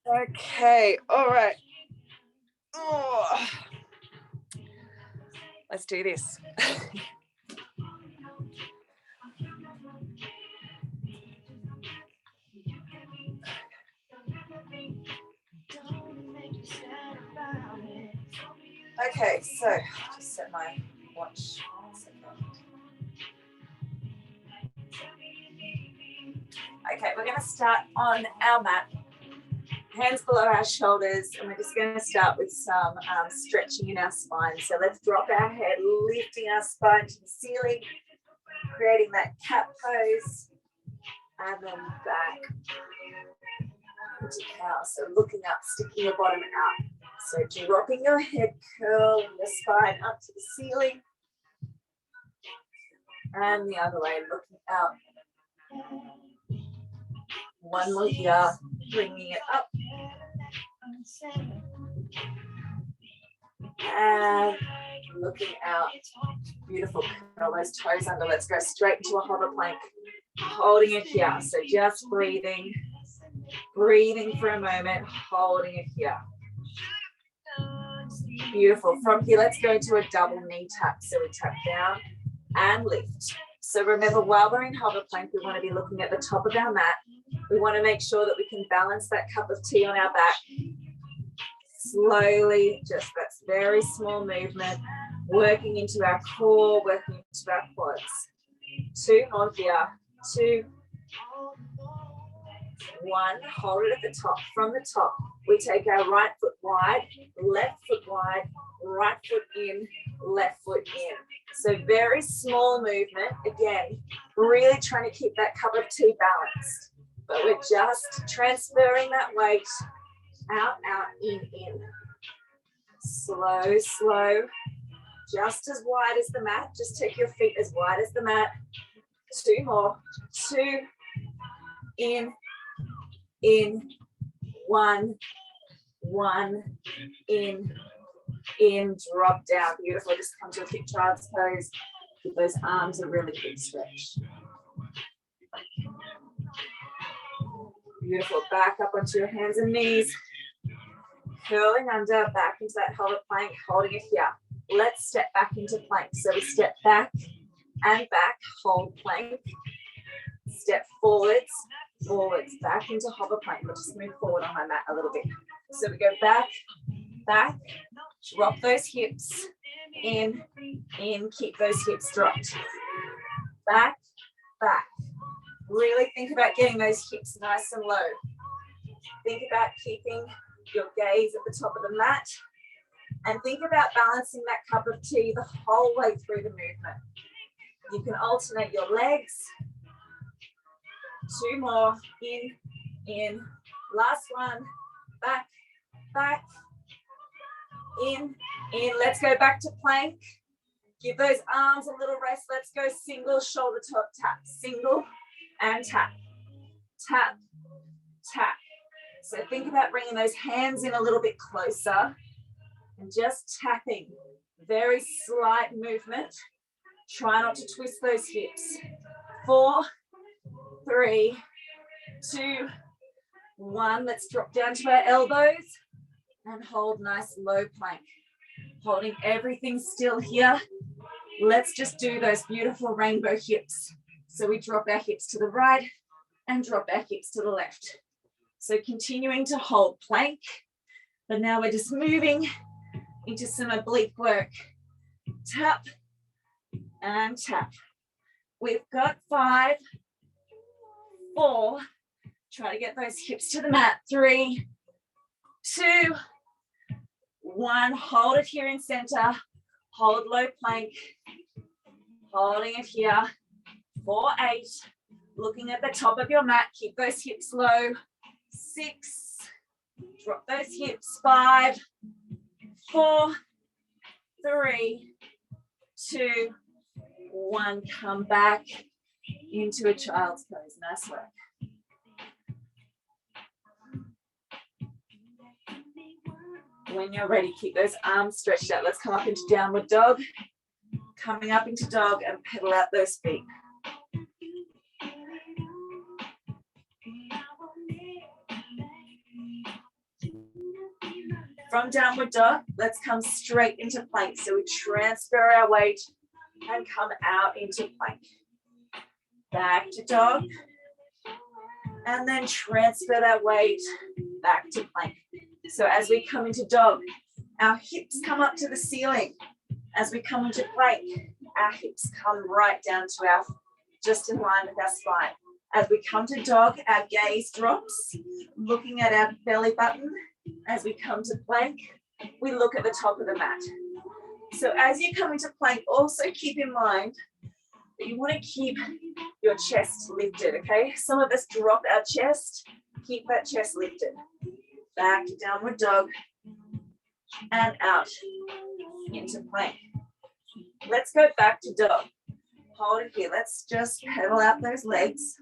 Okay, all right. Oh, let's do this. Okay, so just set my watch. Okay, we're going to start on our mat, hands below our shoulders, and we're just going to start with some stretching in our spine. So let's drop our head, lifting our spine to the ceiling, creating that cat pose, and then back into cow. So looking up, sticking your bottom out. So dropping your head, curling your spine up to the ceiling, and the other way, looking out. One more here, bringing it up. And looking out. Beautiful. Curl those toes under. Let's go straight into a hover plank. Holding it here. So just breathing. Breathing for a moment. Holding it here. Beautiful. From here, let's go to a double knee tap. So we tap down and lift. So remember, while we're in hover plank, we want to be looking at the top of our mat. We want to make sure that we can balance that cup of tea on our back. Slowly, just that's very small movement, working into our core, working into our quads. 2 more here. 2, 1. Hold it at the top. From the top, we take our right foot wide, left foot wide, right foot in, left foot in. So very small movement. Again, really trying to keep that cup of tea balanced. But we're just transferring that weight out, out, in. Slow, slow. Just as wide as the mat. Just take your feet as wide as the mat. 2 more. 2, in, 1, 1, in, drop down. Beautiful. Just come to a quick child's pose. Give those arms a really quick stretch. Beautiful. Back up onto your hands and knees. Curling under, back into that hover plank, holding it here. Let's step back into plank. So we step back and back, hold plank. Step forwards, forwards, back into hover plank. We'll just move forward on my mat a little bit. So we go back, back, drop those hips, in, keep those hips dropped. Back, back. Really think about getting those hips nice and low. Think about keeping your gaze at the top of the mat, and think about balancing that cup of tea the whole way through the movement. You can alternate your legs. 2 more, in, last one, back, back, in, let's go back to plank. Give those arms a little rest. Let's go single shoulder top tap, single and tap, tap, tap. So think about bringing those hands in a little bit closer and just tapping. Very slight movement. Try not to twist those hips. 4, 3, 2, 1. Let's drop down to our elbows and hold nice low plank. Holding everything still here. Let's just do those beautiful rainbow hips. So we drop our hips to the right and drop our hips to the left. So continuing to hold plank, but now we're just moving into some oblique work. Tap and tap. We've got 5, 4. Try to get those hips to the mat. 3, 2, 1. Hold it here in center. Hold low plank. Holding it here. 4, 8. Looking at the top of your mat. Keep those hips low. 6, drop those hips. 5, 4, 3, 2, 1. Come back into a child's pose. Nice work. When you're ready, keep those arms stretched out. Let's come up into downward dog. Coming up into dog and pedal out those feet. From downward dog, let's come straight into plank. So we transfer our weight and come out into plank. Back to dog. And then transfer that weight back to plank. So as we come into dog, our hips come up to the ceiling. As we come into plank, our hips come right down to our, just in line with our spine. As we come to dog, our gaze drops, looking at our belly button. As we come to plank, we look at the top of the mat. So as you come into plank, also keep in mind that you want to keep your chest lifted, okay? Some of us drop our chest, keep that chest lifted. Back to downward dog and out into plank. Let's go back to dog. Hold it here. Let's just pedal out those legs.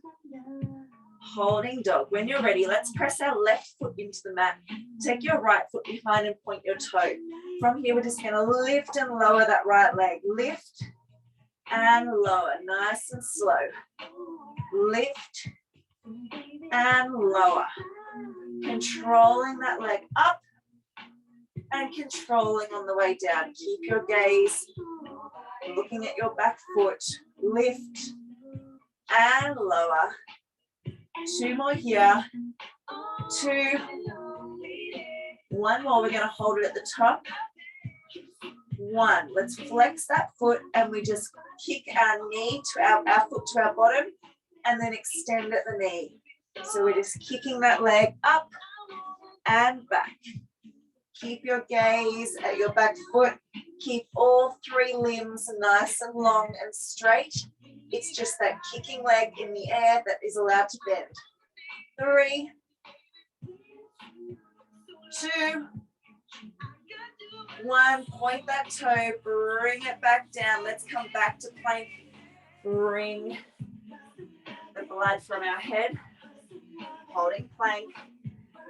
Holding dog. When you're ready, let's press our left foot into the mat. Take your right foot behind and point your toe. From here, we're just going to lift and lower that right leg. Lift and lower, nice and slow. Lift and lower. Controlling that leg up and controlling on the way down. Keep your gaze looking at your back foot. Lift and lower. 2 more here. 2. 1 more. We're going to hold it at the top. 1. Let's flex that foot and we just kick our knee to our foot to our bottom and then extend at the knee. So we're just kicking that leg up and back. Keep your gaze at your back foot. Keep all 3 limbs nice and long and straight. It's just that kicking leg in the air that is allowed to bend. 3, 2, 1. Point that toe, bring it back down. Let's come back to plank. Bring the blood from our head. Holding plank.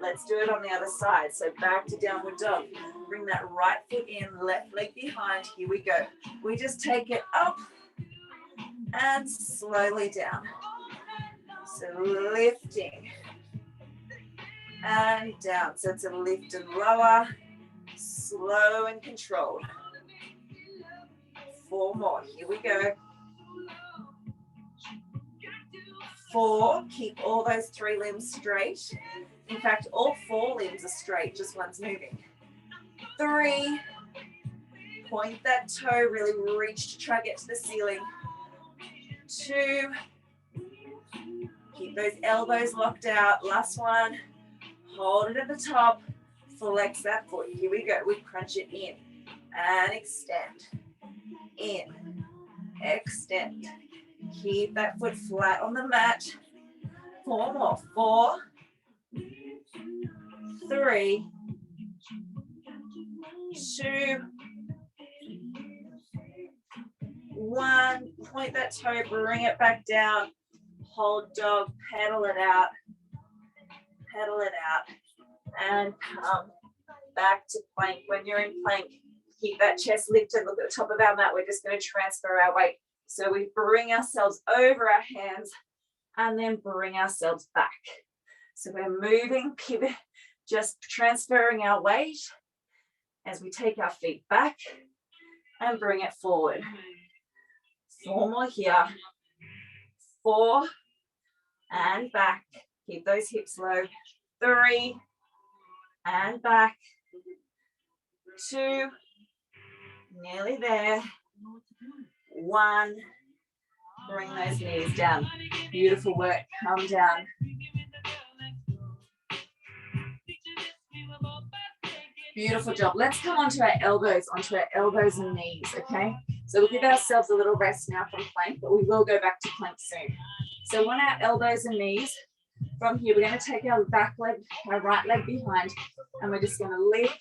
Let's do it on the other side. So back to downward dog. Bring that right foot in, left leg behind. Here we go. We just take it up and slowly down. So lifting and down. So it's a lift and lower, slow and controlled. 4 more. Here we go. 4. Keep all those 3 limbs straight. In fact, all 4 limbs are straight, just one's moving. 3. Point that toe, really reach to try to get to the ceiling. 2. Keep those elbows locked out. Last one. Hold it at the top. Flex that foot. Here we go. We crunch it in and extend. In. Extend. Keep that foot flat on the mat. 4 more. 4. 3. 2. 1. Point that toe, bring it back down. Hold dog, pedal it out. Pedal it out. And come back to plank. When you're in plank, keep that chest lifted. Look at the top of our mat. We're just going to transfer our weight. So we bring ourselves over our hands and then bring ourselves back. So we're moving, pivot, just transferring our weight as we take our feet back and bring it forward. 4 more here. 4 and back. Keep those hips low. 3 and back. 2, nearly there. 1, bring those knees down. Beautiful work, come down. Beautiful job. Let's come onto our elbows and knees, okay? So we'll give ourselves a little rest now from plank, but we will go back to plank soon. So on our elbows and knees, from here, we're going to take our back leg, our right leg behind, and we're just going to lift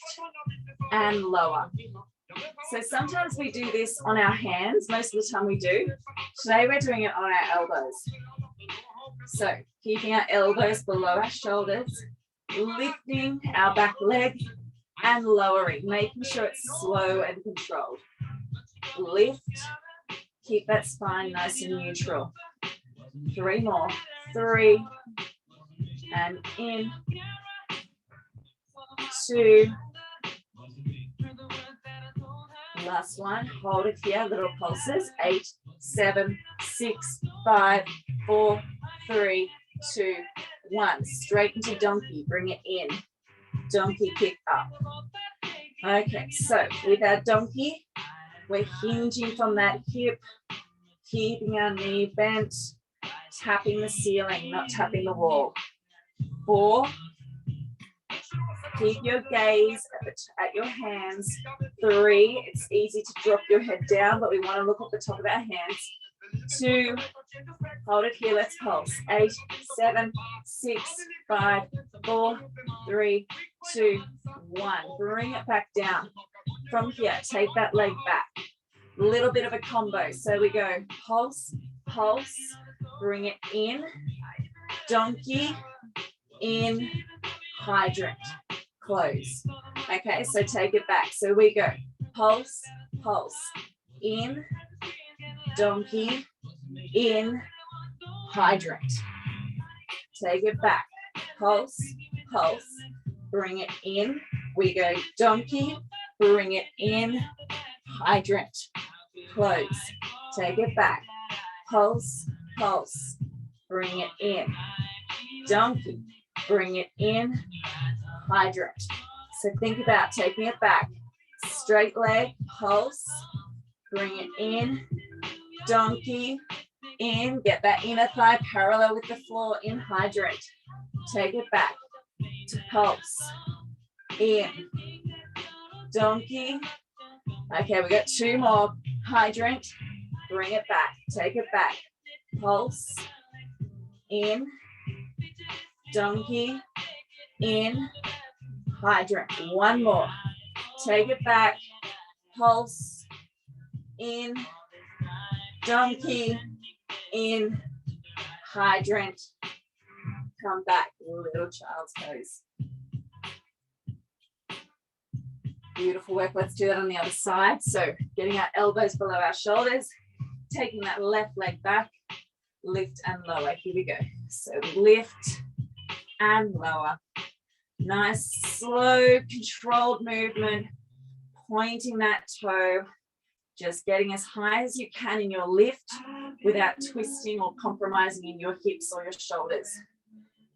and lower. So sometimes we do this on our hands. Most of the time we do. Today we're doing it on our elbows. So keeping our elbows below our shoulders, lifting our back leg and lowering, making sure it's slow and controlled. Lift, keep that spine nice and neutral. 3 more. 3 and in. 2 Last one, hold it here, little pulses. 8, 7, 6, 5, 4, 3, 2, 1. Straight into donkey, bring it in. Donkey kick up. Okay, so with our donkey, we're hinging from that hip, keeping our knee bent, tapping the ceiling, not tapping the wall. 4, keep your gaze at your hands. 3, it's easy to drop your head down, but we want to look at the top of our hands. 2, hold it here, let's pulse. 8, 7, 6, 5, 4, 3, 2, 1. Bring it back down. From here, take that leg back. Little bit of a combo. So we go pulse, pulse, bring it in, donkey, in, hydrant, close. Okay, so take it back. So we go pulse, pulse, in, donkey, in, hydrant. Take it back. Pulse, pulse, bring it in. We go donkey, bring it in, hydrant, close. Take it back. Pulse, pulse, bring it in. Donkey, bring it in, hydrant. So think about taking it back. Straight leg, pulse, bring it in, donkey, in, get that inner thigh parallel with the floor in hydrant. Take it back to pulse, in, donkey. Okay, we got 2 more. Hydrant, bring it back, take it back. Pulse, in, donkey, in, hydrant. 1 more. Take it back, pulse, in, donkey, in, hydrant. Come back, little child's pose. Beautiful work. Let's do that on the other side. So getting our elbows below our shoulders, taking that left leg back, lift and lower. Here we go. So lift and lower. Nice, slow, controlled movement, pointing that toe, just getting as high as you can in your lift without twisting or compromising in your hips or your shoulders.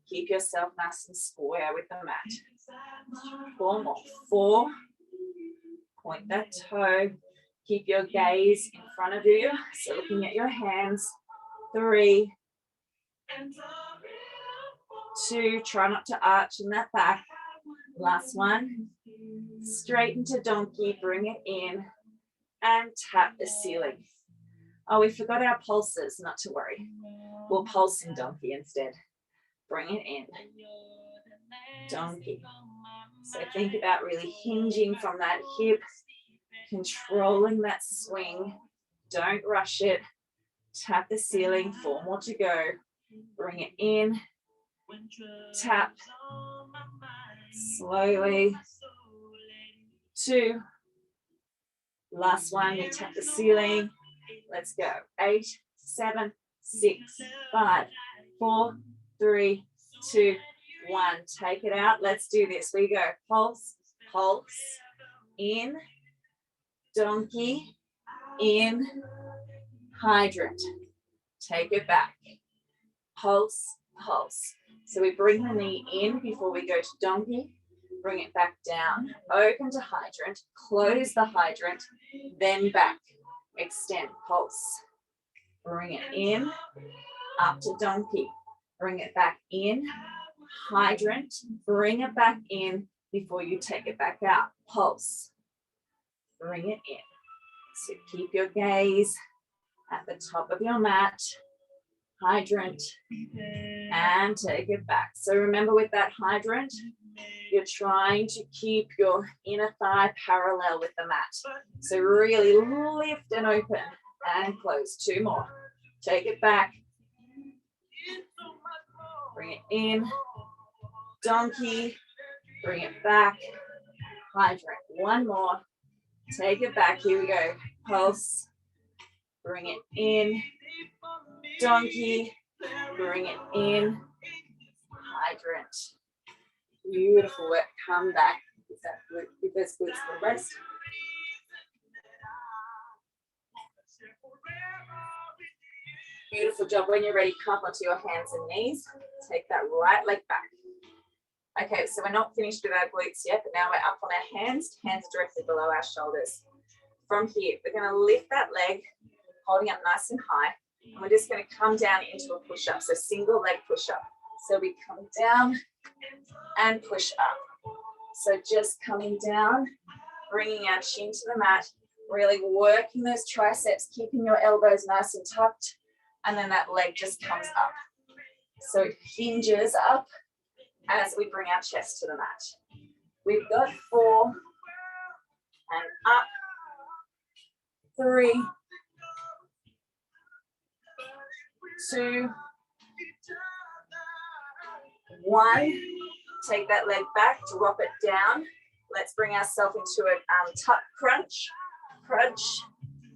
Keep yourself nice and square with the mat. 4 more. 4. Point that toe. Keep your gaze in front of you. So looking at your hands. 3. 2. Try not to arch in that back. Last one. Straight into donkey. Bring it in. And tap the ceiling. Oh, we forgot our pulses. Not to worry. We'll pulse in donkey instead. Bring it in. Donkey. So think about really hinging from that hip, controlling that swing. Don't rush it. Tap the ceiling. 4 more to go. Bring it in. Tap. Slowly. 2. Last one. You tap the ceiling. Let's go. 8, 7, 6, 5, 4, 3, 2, 1. Take it out. Let's do this. We go pulse, pulse, in, donkey, in, hydrant. Take it back. Pulse, pulse. So we bring the knee in before we go to donkey. Bring it back down. Open to hydrant. Close the hydrant. Then back. Extend. Pulse. Bring it in. Up to donkey. Bring it back in. Hydrant. Bring it back in before you take it back out. Pulse. Bring it in. So keep your gaze at the top of your mat. Hydrant. And take it back. So remember with that hydrant, you're trying to keep your inner thigh parallel with the mat. So really lift and open and close. 2 more. Take it back. Bring it in. Donkey. Bring it back. Hydrant. 1 more. Take it back. Here we go. Pulse. Bring it in. Donkey. Bring it in. Hydrant. Beautiful work. Come back. Give those glutes a rest. Beautiful job. When you're ready, come up onto your hands and knees. Take that right leg back. Okay, so we're not finished with our glutes yet, but now we're up on our hands directly below our shoulders. From here, we're going to lift that leg, holding up nice and high, and we're just going to come down into a push-up, so single leg push-up. So we come down and push up. So just coming down, bringing our chin to the mat, really working those triceps, keeping your elbows nice and tucked, and then that leg just comes up. So it hinges up as we bring our chest to the mat. We've got 4, and up, 3, 2, 1. Take that leg back, drop it down. Let's bring ourselves into a tuck crunch,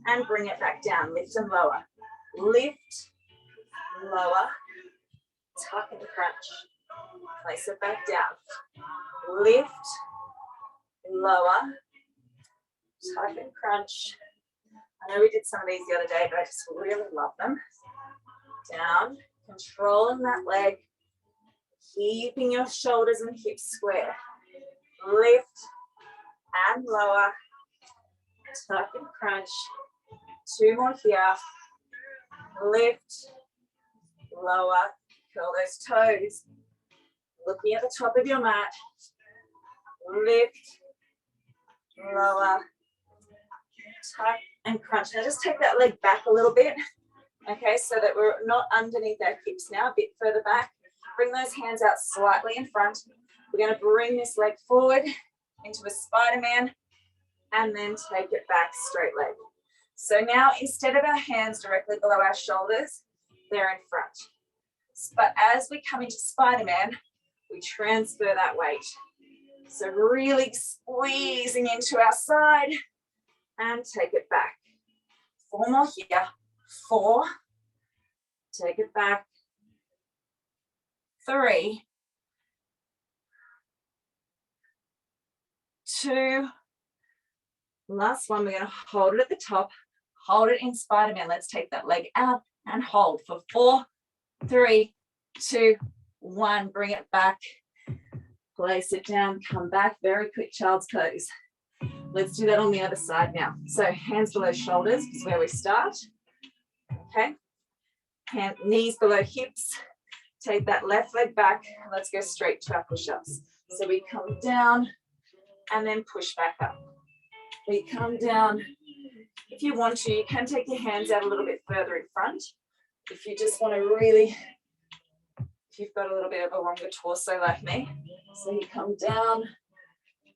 and bring it back down. Lift and lower. Lift, lower, tuck and crunch. Place it back down. Lift, lower, tuck and crunch. I know we did some of these the other day, but I just really love them. Down, controlling that leg, keeping your shoulders and hips square. Lift and lower, tuck and crunch. 2 more here. Lift, lower, curl those toes. Looking at the top of your mat. Lift, lower, tuck and crunch. Now just take that leg back a little bit. Okay, so that we're not underneath our hips now, a bit further back. Bring those hands out slightly in front. We're going to bring this leg forward into a Spider-Man and then take it back, straight leg. So now instead of our hands directly below our shoulders, they're in front. But as we come into Spider-Man, we transfer that weight. So really squeezing into our side and take it back. 4 more here. 4. Take it back. 3. 2. Last one, we're going to hold it at the top. Hold it in Spider-Man. Let's take that leg out and hold for 4, 3, 2, 1. Bring it back. Place it down. Come back. Very quick child's pose. Let's do that on the other side now. So hands below shoulders is where we start. Okay. Knees below hips. Take that left leg back. Let's go straight to our push-ups. So we come down and then push back up. We come down. If you want to, you can take your hands out a little bit further in front. If you just want to really, if you've got a little bit of a longer torso like me. So you come down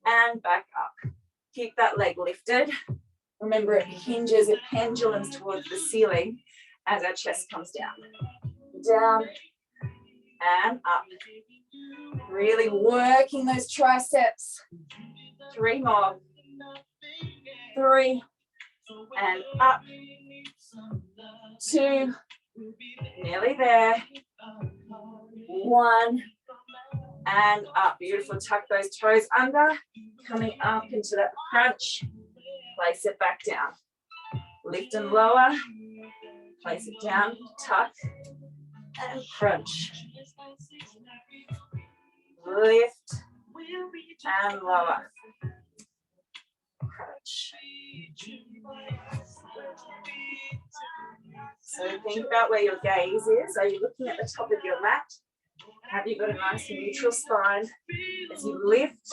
and back up. Keep that leg lifted. Remember, it hinges, it pendulums towards the ceiling as our chest comes down. Down and up. Really working those triceps. 3 more. 3 and up. 2, nearly there. 1 and up. Beautiful. Tuck those toes under. Coming up into that crunch. Place it back down. Lift and lower. Place it down. Tuck and crunch. Lift and lower. Crunch. So think about where your gaze is. Are you looking at the top of your mat? Have you got a nice neutral spine? As you lift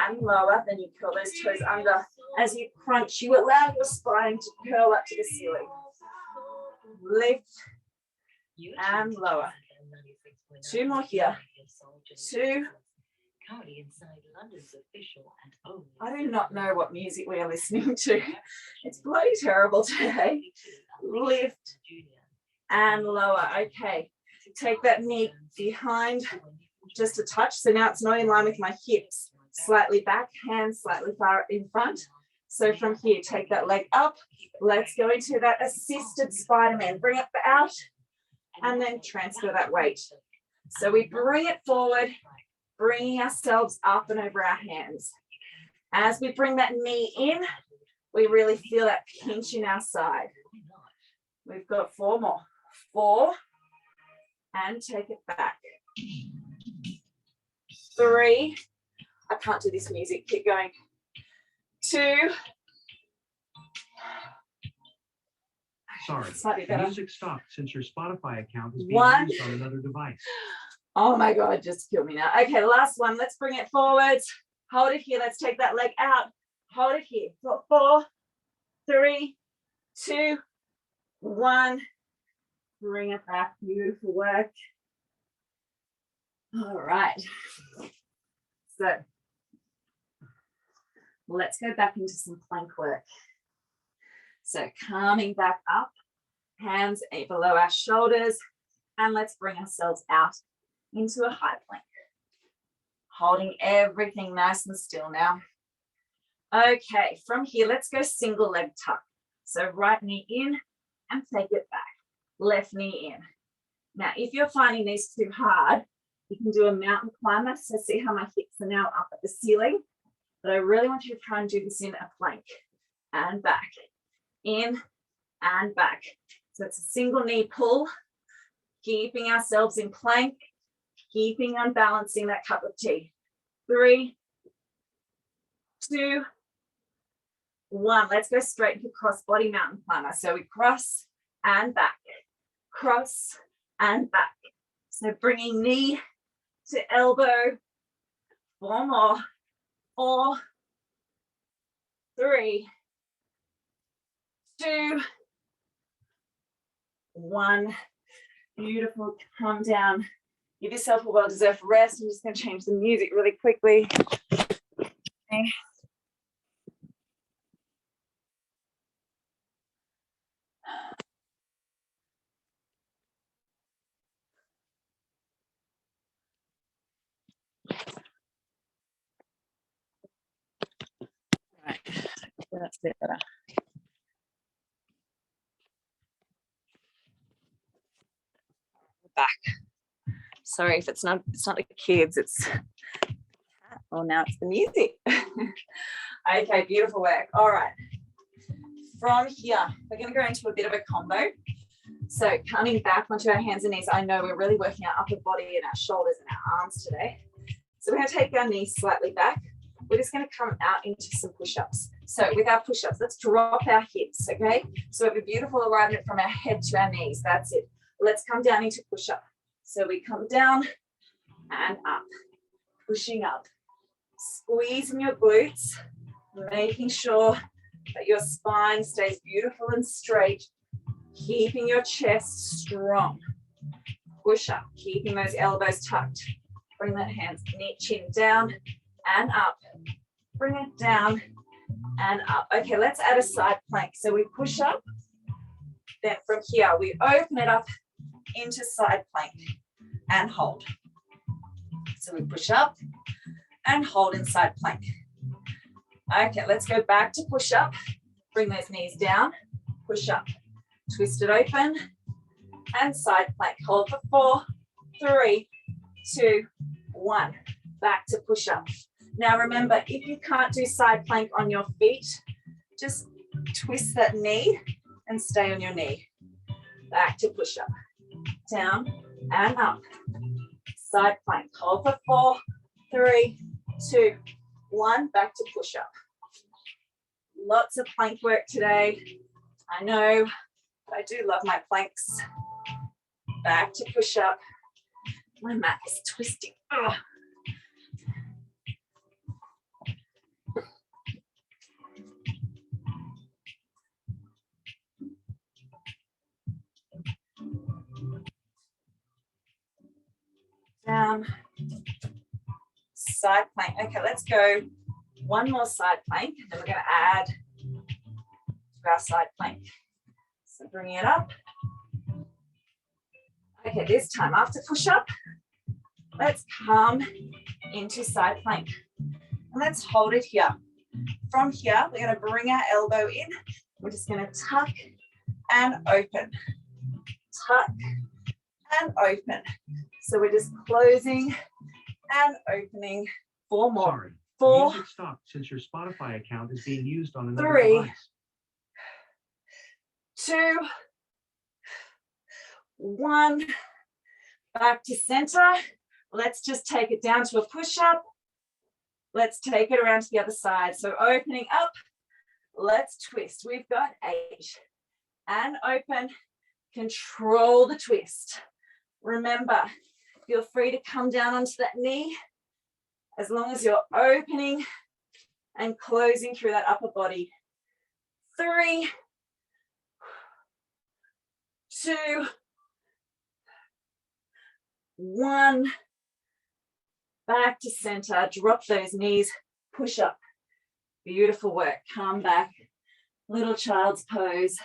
and lower, then you curl those toes under. As you crunch, you allow your spine to curl up to the ceiling. Lift and lower. 2 more here. 2. I do not know what music we are listening to. It's bloody terrible today. Lift and lower. Okay. Take that knee behind just a touch. So now it's not in line with my hips. Slightly back, hands slightly far in front. So from here, take that leg up. Let's go into that assisted Spider-Man. Bring it out and then transfer that weight. So we bring it forward, bringing ourselves up and over our hands. As we bring that knee in, we really feel that pinch in our side. We've got 4 more. 4, and take it back. 3, I can't do this music, keep going. 2, sorry, slightly better. Music stopped since your Spotify account is being 1. used on another device. Oh my God, just kill me now. Okay, last one. Let's bring it forward. Hold it here. Let's take that leg out. Hold it here. 4, 3, 2, 1. Bring it back. Beautiful work. All right. So let's go back into some plank work. So coming back up, hands below our shoulders, and let's bring ourselves out into a high plank. Holding everything nice and still now. Okay, from here, let's go single leg tuck. So right knee in and take it back. Left knee in. Now, if you're finding these too hard, you can do a mountain climber. So see how my hips are now up at the ceiling. But I really want you to try and do this in a plank. And back. In and back. So it's a single knee pull. Keeping ourselves in plank. Keeping on balancing that cup of tea. 3, 2, 1. Let's go straight into cross-body mountain climber. So we cross and back, cross and back. So bringing knee to elbow. 4 more. 4, 3, 2, 1. Beautiful. Calm down. Give yourself a well-deserved rest. I'm just going to change the music really quickly. Okay. Right. That's a bit better. Back. Sorry if it's not the kids, it's now it's the music. Okay, beautiful work. All right. From here, we're going to go into a bit of a combo. So coming back onto our hands and knees. I know we're really working our upper body and our shoulders and our arms today. So we're going to take our knees slightly back. We're just going to come out into some push-ups. So with our push-ups, let's drop our hips, okay? So we have a beautiful alignment from our head to our knees. That's it. Let's come down into push-up. So we come down and up, pushing up, squeezing your glutes, making sure that your spine stays beautiful and straight, keeping your chest strong. Push up, keeping those elbows tucked. Bring that hands, knee, chin down and up. Bring it down and up. Okay, let's add a side plank. So we push up, then from here we open it up into side plank and hold. So we push up and hold in side plank. Okay, let's go back to push up. Bring those knees down, push up, twist it open and side plank. Hold for 4, 3, 2, 1. Back to push up. Now remember, if you can't do side plank on your feet, just twist that knee and stay on your knee. Back to push up. Down and up. Side plank. Hold for 4, 3, 2, 1. Back to push up. Lots of plank work today. I know, but I do love my planks. Back to push up. My mat is twisting. Oh. Down, side plank. Okay, let's go one more side plank, and then we're going to add to our side plank. So bring it up. Okay, this time after push up, let's come into side plank. And let's hold it here. From here, we're going to bring our elbow in. We're just going to tuck and open. Tuck and open. So we're just closing and opening. 4 more. Sorry, 4. Music stopped since your Spotify account is being used on another 3, device. 2, 1, back to center. Let's just take it down to a push-up. Let's take it around to the other side. So opening up, let's twist. We've got 8. And open, control the twist. Remember, feel free to come down onto that knee as long as you're opening and closing through that upper body. 3, 2, 1. Back to center, drop those knees, push up. Beautiful work, come back, little child's pose.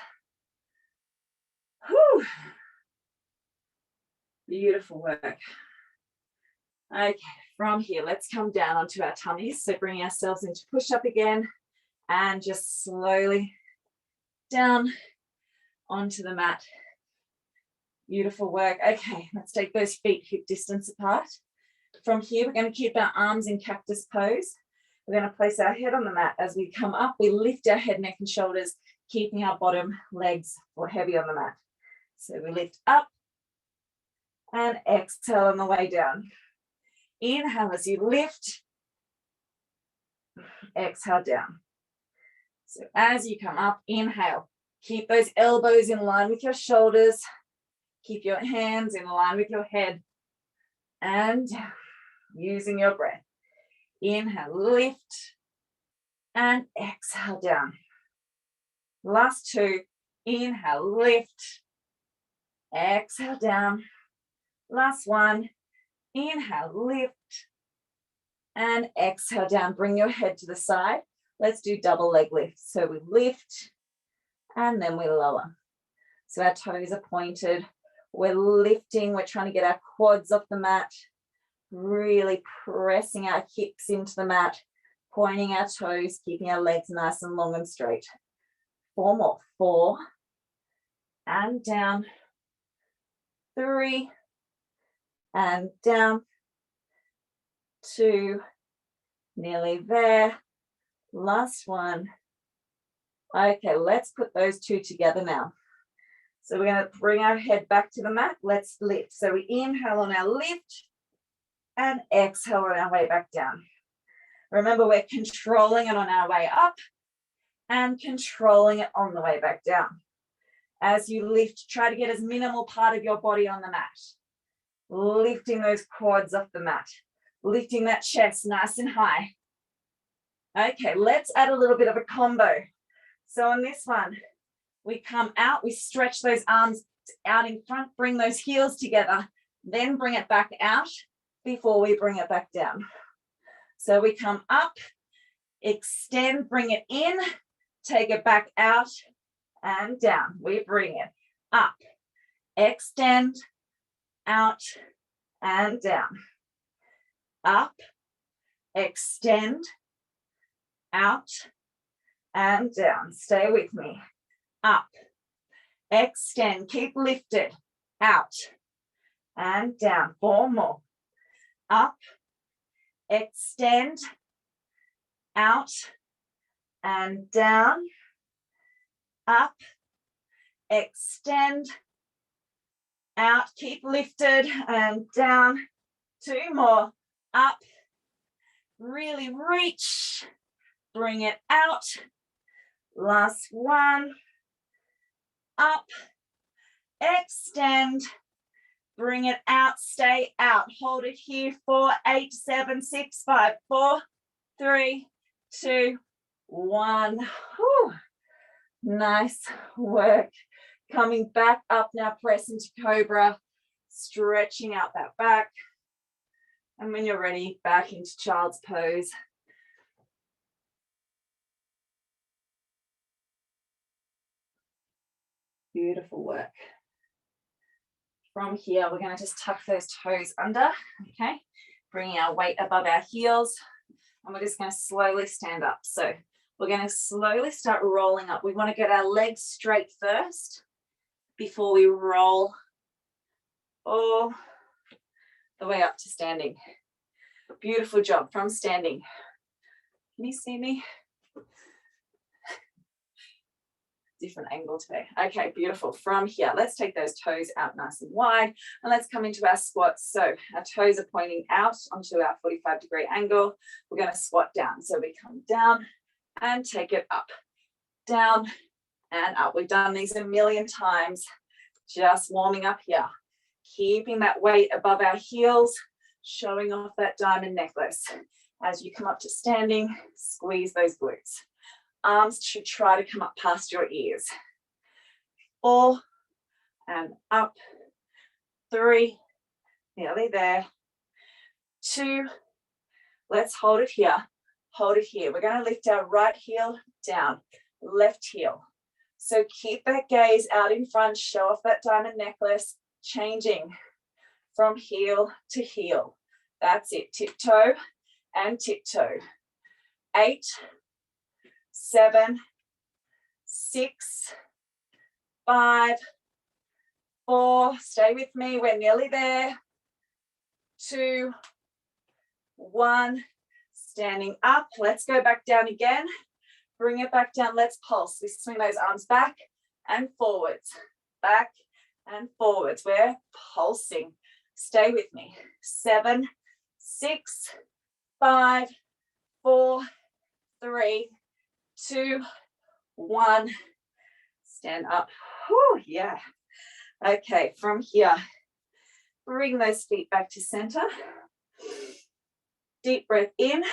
Whew. Beautiful work. Okay, from here, let's come down onto our tummies. So bring ourselves into push up again and just slowly down onto the mat. Beautiful work. Okay, let's take those feet hip distance apart. From here, we're going to keep our arms in cactus pose. We're going to place our head on the mat. As we come up, we lift our head, neck, and shoulders, keeping our bottom legs or heavy on the mat. So we lift up and exhale on the way down. Inhale as you lift, exhale down. So as you come up, inhale. Keep those elbows in line with your shoulders. Keep your hands in line with your head. And using your breath. Inhale, lift, and exhale down. Last 2. Inhale, lift, exhale down. Last 1. Inhale, lift, and exhale down. Bring your head to the side. Let's do double leg lifts. So we lift, and then we lower. So our toes are pointed. We're lifting. We're trying to get our quads off the mat. Really pressing our hips into the mat, pointing our toes, keeping our legs nice and long and straight. 4 more. 4, and down. 3, and down. 2, nearly there. Last 1. Okay, let's put those 2 together now. So we're going to bring our head back to the mat. Let's lift. So we inhale on our lift and exhale on our way back down. Remember, we're controlling it on our way up and controlling it on the way back down. As you lift, try to get as minimal part of your body on the mat. Lifting those quads off the mat. Lifting that chest nice and high. Okay, let's add a little bit of a combo. So on this one, we come out, we stretch those arms out in front, bring those heels together, then bring it back out before we bring it back down. So we come up, extend, bring it in, take it back out and down. We bring it up, extend, out and down. Up, extend, out and down. Stay with me. Up, extend, keep lifted, out and down. 4 more. Up, extend, out and down. Up, extend, out, keep lifted and down. 2 more. Up, really reach, bring it out. Last 1. Up, extend, bring it out, stay out. Hold it here. 4, 8, 7, 6, 5, 4, 3, 2, 1. Whew. Nice work. Coming back up now, press into cobra, stretching out that back. And when you're ready, back into child's pose. Beautiful work. From here, we're going to just tuck those toes under, okay? Bringing our weight above our heels. And we're just going to slowly stand up. So we're going to slowly start rolling up. We want to get our legs straight first before we roll all the way up to standing. Beautiful job from standing. Can you see me? different angle today. Okay, beautiful. From here, let's take those toes out nice and wide, and let's come into our squats. So our toes are pointing out onto our 45-degree angle. We're going to squat down. So we come down and take it up, down and up. We've done these a million times, just warming up here, keeping that weight above our heels, showing off that diamond necklace. As you come up to standing, squeeze those glutes. Arms should try to come up past your ears. 4 and up. 3, nearly there. 2, let's hold it here. Hold it here. We're going to lift our right heel down, left heel. So keep that gaze out in front, show off that diamond necklace, changing from heel to heel. That's it. Tiptoe and tiptoe. 8, 7, 6, 5, 4, stay with me, we're nearly there. 2, 1, standing up. Let's go back down again. Bring it back down, let's pulse. We swing those arms back and forwards, back and forwards. We're pulsing. Stay with me. 7, 6, 5, 4, 3, 2, 1. Stand up. Whew, yeah. Okay, from here, bring those feet back to center. Deep breath in.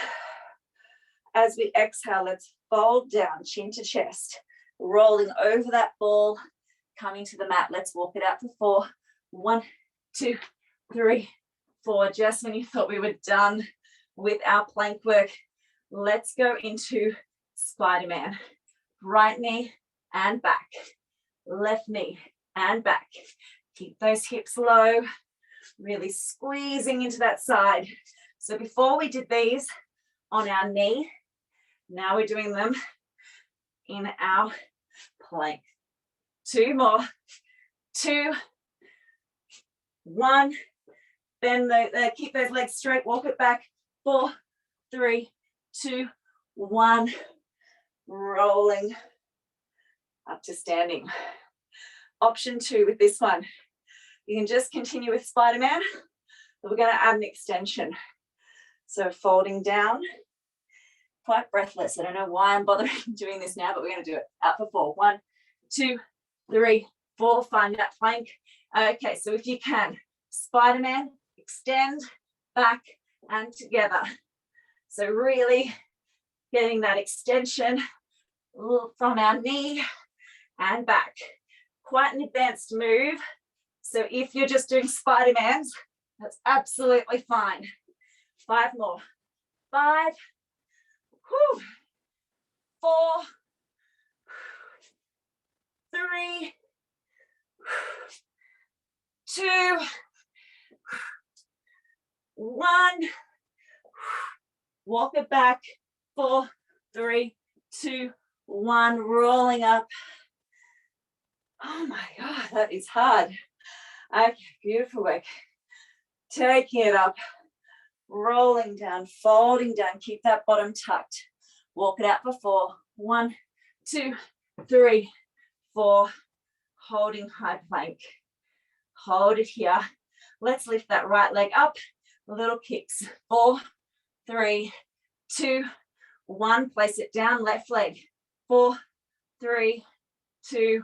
As we exhale, let's fold down, chin to chest, rolling over that ball, coming to the mat. Let's walk it out for 4. 1, 2, 3, 4. Just when you thought we were done with our plank work, let's go into Spider-Man. Right knee and back, left knee and back. Keep those hips low, really squeezing into that side. So before we did these on our knee, now we're doing them in our plank. 2 more. 2, 1. Bend keep those legs straight, walk it back. 4, 3, 2, 1. Rolling up to standing. Option 2 with this one. You can just continue with Spider-Man, but we're going to add an extension. So folding down, quite breathless. I don't know why I'm bothering doing this now, but we're going to do it. Out for 4. 1, 2, 3, 4. Find that plank. Okay, so if you can, Spider-Man, extend, back, and together. So really getting that extension from our knee and back. Quite an advanced move. So if you're just doing Spider-Mans, that's absolutely fine. 5 more. 5, 4, 3, 2, 1. Walk it back. 4, 3, 2, 1. Rolling up. Oh my God, that is hard. Okay, beautiful work. Taking it up, rolling down, folding down. Keep that bottom tucked. Walk it out for 4. 1, 2, 3, 4. Holding high plank. Hold it here. Let's lift that right leg up. Little kicks. 4, 3, 2, 1. Place it down. Left leg. 4, 3, 2,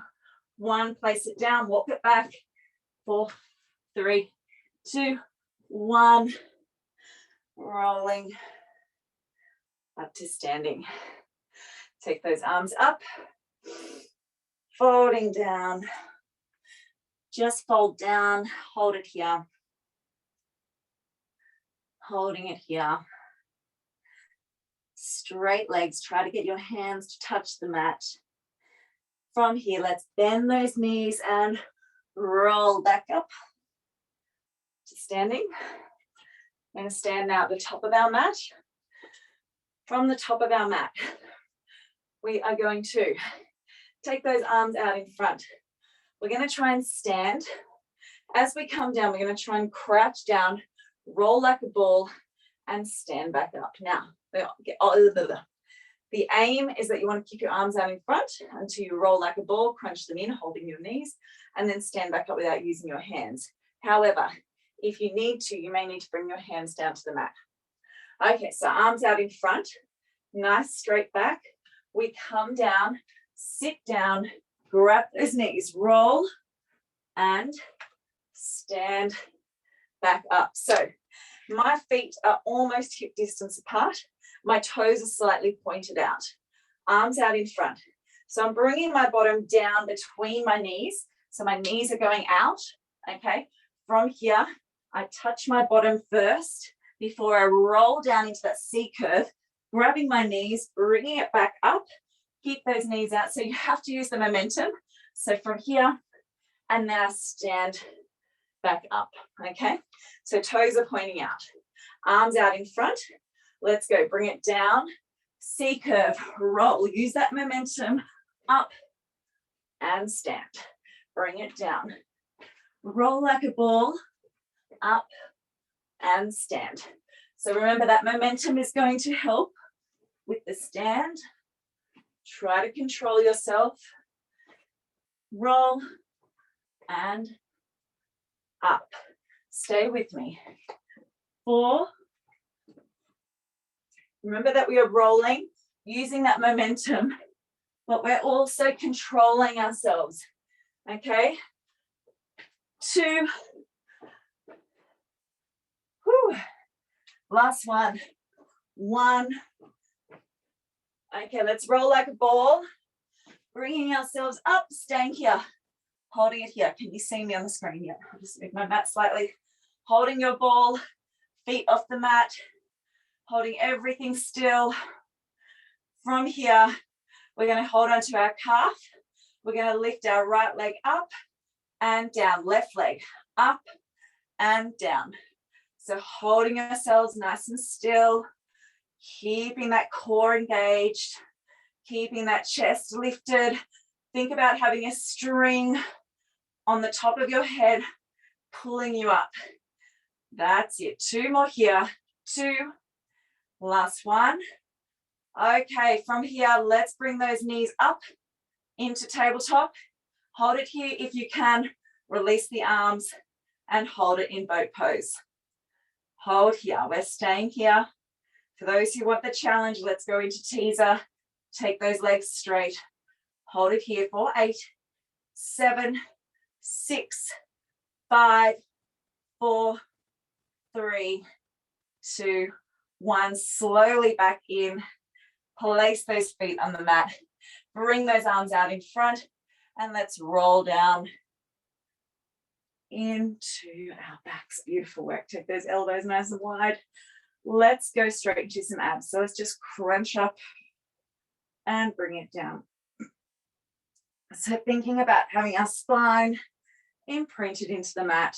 1. Place it down. Walk it back. 4, 3, 2, 1. Rolling up to standing. Take those arms up. Folding down. Just fold down. Hold it here. Holding it here. Straight legs. Try to get your hands to touch the mat. From here, let's bend those knees and roll back up to standing. We're going to stand now at the top of our mat. From the top of our mat, we are going to take those arms out in front. We're going to try and stand. As we come down, we're going to try and crouch down, roll like a ball, and stand back up. Now, The aim is that you want to keep your arms out in front until you roll like a ball, crunch them in, holding your knees, and then stand back up without using your hands. However, if you need to, you may need to bring your hands down to the mat. Okay, so arms out in front, nice straight back. We come down, sit down, grab those knees, roll, and stand back up. So my feet are almost hip distance apart. My toes are slightly pointed out. Arms out in front. So I'm bringing my bottom down between my knees. So my knees are going out, okay? From here, I touch my bottom first before I roll down into that C curve, grabbing my knees, bringing it back up. Keep those knees out. So you have to use the momentum. So from here, and then I stand back up, okay? So toes are pointing out. Arms out in front. Let's go, bring it down. C curve, roll. Use that momentum, up and stand. Bring it down. Roll like a ball, up and stand. So remember that momentum is going to help with the stand. Try to control yourself. Roll and up. Stay with me. 4. Remember that we are rolling, using that momentum, but we're also controlling ourselves. Okay? 2. Whew. Last one. 1. Okay, let's roll like a ball. Bringing ourselves up, staying here. Holding it here. Can you see me on the screen here? I'll just move my mat slightly. Holding your ball, feet off the mat. Holding everything still. From here, we're going to hold onto our calf. We're going to lift our right leg up and down. Left leg up and down. So holding ourselves nice and still. Keeping that core engaged. Keeping that chest lifted. Think about having a string on the top of your head, pulling you up. That's it. 2 more here. 2. Last one. Okay, from here, let's bring those knees up into tabletop. Hold it here if you can. Release the arms and hold it in boat pose. Hold here. We're staying here. For those who want the challenge, let's go into teaser. Take those legs straight. Hold it here for 8, 7, 6, 5, 4, 3, 2, 1. Slowly back in. Place those feet on the mat. Bring those arms out in front. And let's roll down into our backs. Beautiful work. Take those elbows nice and wide. Let's go straight into some abs. So let's just crunch up and bring it down. So thinking about having our spine imprinted into the mat.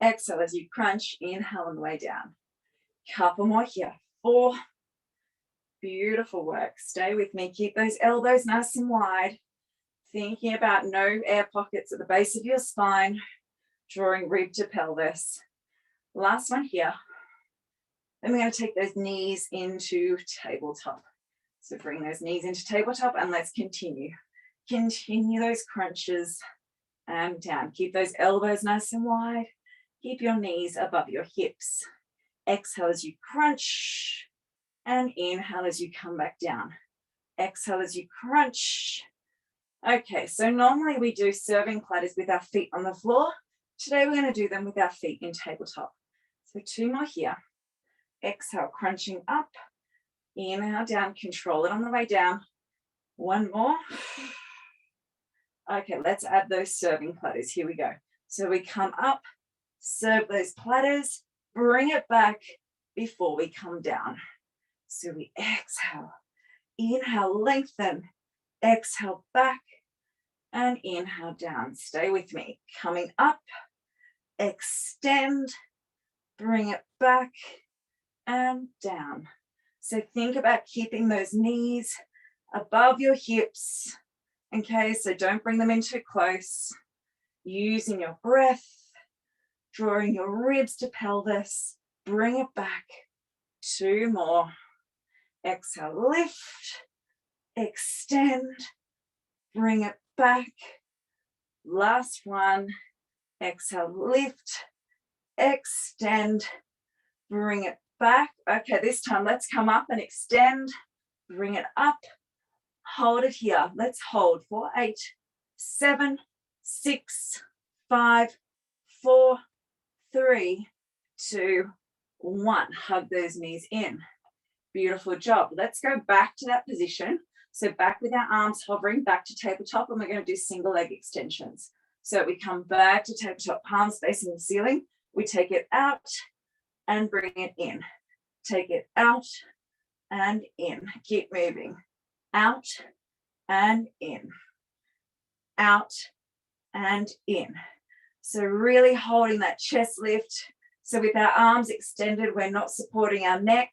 Exhale as you crunch, inhale on the way down. Couple more here. 4. Beautiful work. Stay with me. Keep those elbows nice and wide. Thinking about no air pockets at the base of your spine, drawing rib to pelvis. Last one here. Then we're going to take those knees into tabletop. So bring those knees into tabletop and let's continue. Continue those crunches and down. Keep those elbows nice and wide. Keep your knees above your hips. Exhale as you crunch and inhale as you come back down. Exhale as you crunch. Okay, so normally we do serving platters with our feet on the floor. Today we're going to do them with our feet in tabletop. So 2 more here. Exhale, crunching up. Inhale down, control it on the way down. 1 more. Okay, let's add those serving platters. Here we go. So we come up, serve those platters, bring it back before we come down. So we exhale, inhale, lengthen, exhale back, and inhale down. Stay with me. Coming up, extend, bring it back, and down. So think about keeping those knees above your hips. Okay, so don't bring them in too close. Using your breath, drawing your ribs to pelvis. Bring it back. 2 more. exhale, lift, extend, bring it back. Last one, exhale, lift, extend, bring it back. Okay, this time let's come up and extend, bring it up, hold it here. Let's hold for 8, 7, 6, 5, 4, 3, 2, 1. Hug those knees in. Beautiful job. Let's go back to that position. So back with our arms hovering, back to tabletop, and we're going to do single leg extensions. So we come back to tabletop, palms facing the ceiling. We take it out and bring it in. Take it out and in. Keep moving. Out and in. Out and in. So really holding that chest lift. So with our arms extended, we're not supporting our neck.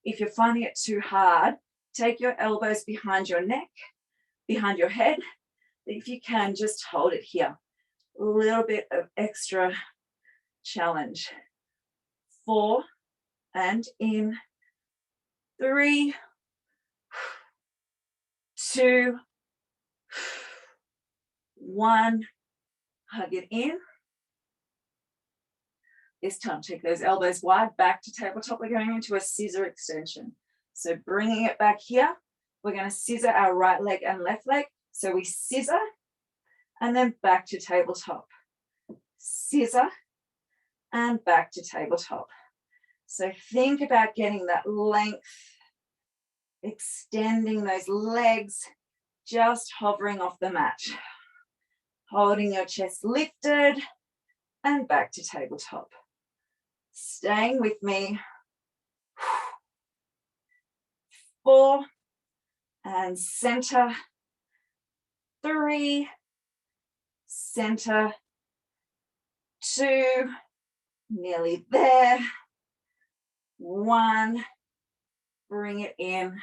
If you're finding it too hard, take your elbows behind your neck, behind your head. If you can, just hold it here. A little bit of extra challenge. 4 and in. 3, 2, 1. Hug it in. This time, take those elbows wide, back to tabletop. We're going into a scissor extension. So bringing it back here, we're going to scissor our right leg and left leg. So we scissor and then back to tabletop. Scissor and back to tabletop. So think about getting that length, extending those legs, just hovering off the mat. Holding your chest lifted and back to tabletop. Staying with me. 4 and center. 3, center. 2, nearly there. 1, bring it in.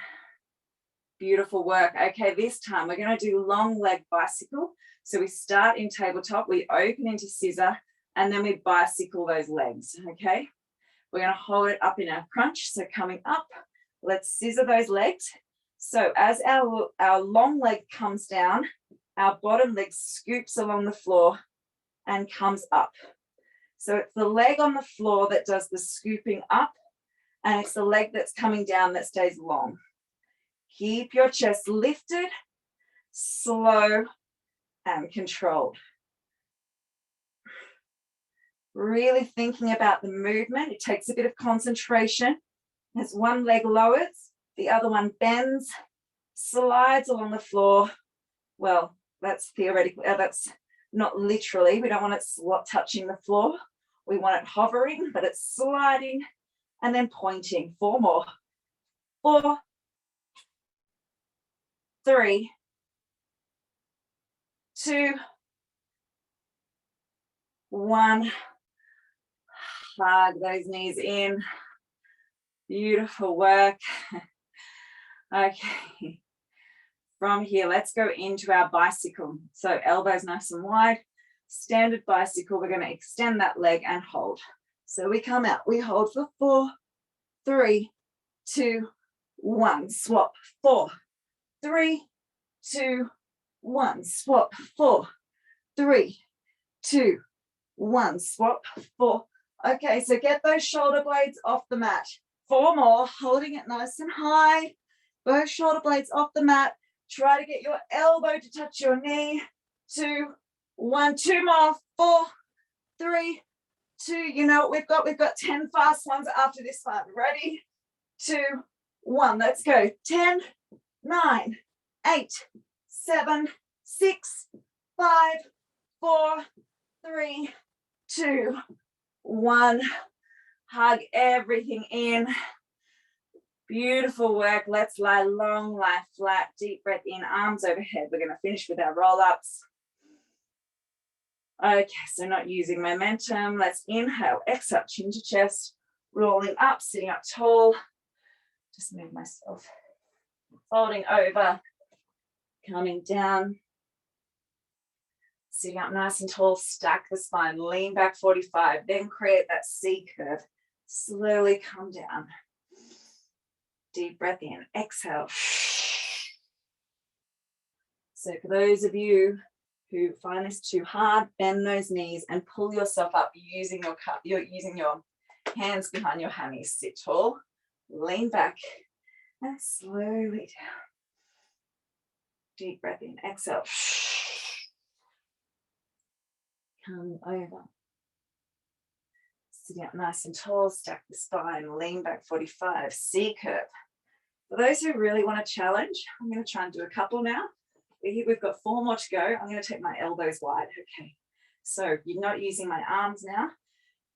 Beautiful work. Okay, this time we're going to do long leg bicycle. So we start in tabletop, we open into scissor, and then we bicycle those legs, okay? We're going to hold it up in our crunch. So coming up, let's scissor those legs. So as our long leg comes down, our bottom leg scoops along the floor and comes up. So it's the leg on the floor that does the scooping up, and it's the leg that's coming down that stays long. Keep your chest lifted, slow and controlled. Really thinking about the movement. It takes a bit of concentration. As one leg lowers, the other one bends, slides along the floor. Well, that's theoretically, that's not literally. We don't want it touching the floor. We want it hovering, but it's sliding and then pointing. 4 more. 4, 3, 2, 1. Hug those knees in. Beautiful work. Okay. From here, let's go into our bicycle. So elbows nice and wide. Standard bicycle, we're going to extend that leg and hold. So we come out, we hold for 4, 3, 2, 1. Swap. 4, 3, 2, 1. Swap. 4, 3, 2, 1. Swap. 4. Okay, so get those shoulder blades off the mat. 4 more, holding it nice and high. Both shoulder blades off the mat. Try to get your elbow to touch your knee. 2, 1. 2 more. 4, 3, 2. You know what we've got? We've got 10 fast ones after this one. Ready? 2, 1. Let's go. 10, 9, 8, 7, 6, 5, 4, 3, 2, 1. Hug everything in. Beautiful work. Let's lie long, lie flat. Deep breath in, arms overhead. We're going to finish with our roll-ups. Okay, so not using momentum. Let's inhale, exhale, chin to chest, rolling up, sitting up tall. Just move myself. Folding over, coming down. Sitting up nice and tall, stack the spine, lean back 45, then create that C curve. Slowly come down. Deep breath in, exhale. So for those of you who find this too hard, bend those knees and pull yourself up using your hands behind your hammies. Sit tall, lean back, and slowly down. Deep breath in, exhale. Come over. Sitting up nice and tall, stack the spine, lean back 45, C curve. For those who really want to challenge, I'm going to try and do a couple now. We've got 4 more to go. I'm going to take my elbows wide. Okay. So you're not using my arms now.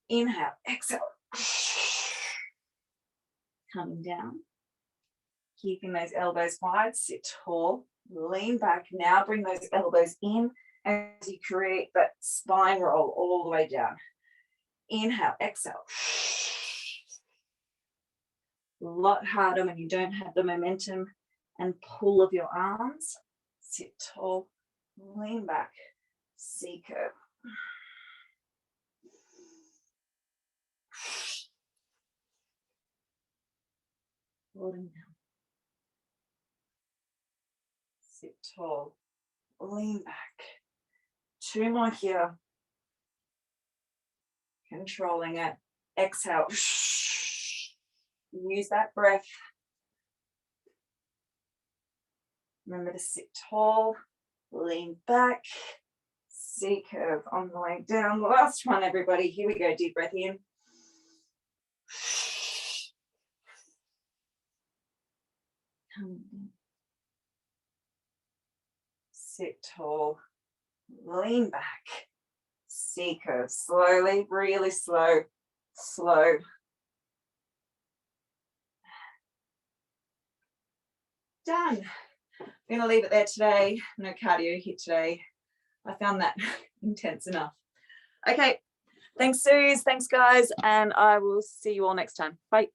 Inhale, exhale. Coming down. Keeping those elbows wide. Sit tall. Lean back. Now bring those elbows in as you create that spine roll all the way down. Inhale, exhale. A lot harder when you don't have the momentum and pull of your arms. Sit tall, lean back, C curve. Holding down. Sit tall, lean back. 2 more here. Controlling it. Exhale. Use that breath. Remember to sit tall, lean back, C curve on the way down. Last one, everybody. Here we go. Deep breath in. Come down. Sit tall, lean back, C curve. Slowly, really slow, slow. Done. I'm going to leave it there today. No cardio here today. I found that intense enough. Okay. Thanks, Suze. Thanks, guys. And I will see you all next time. Bye.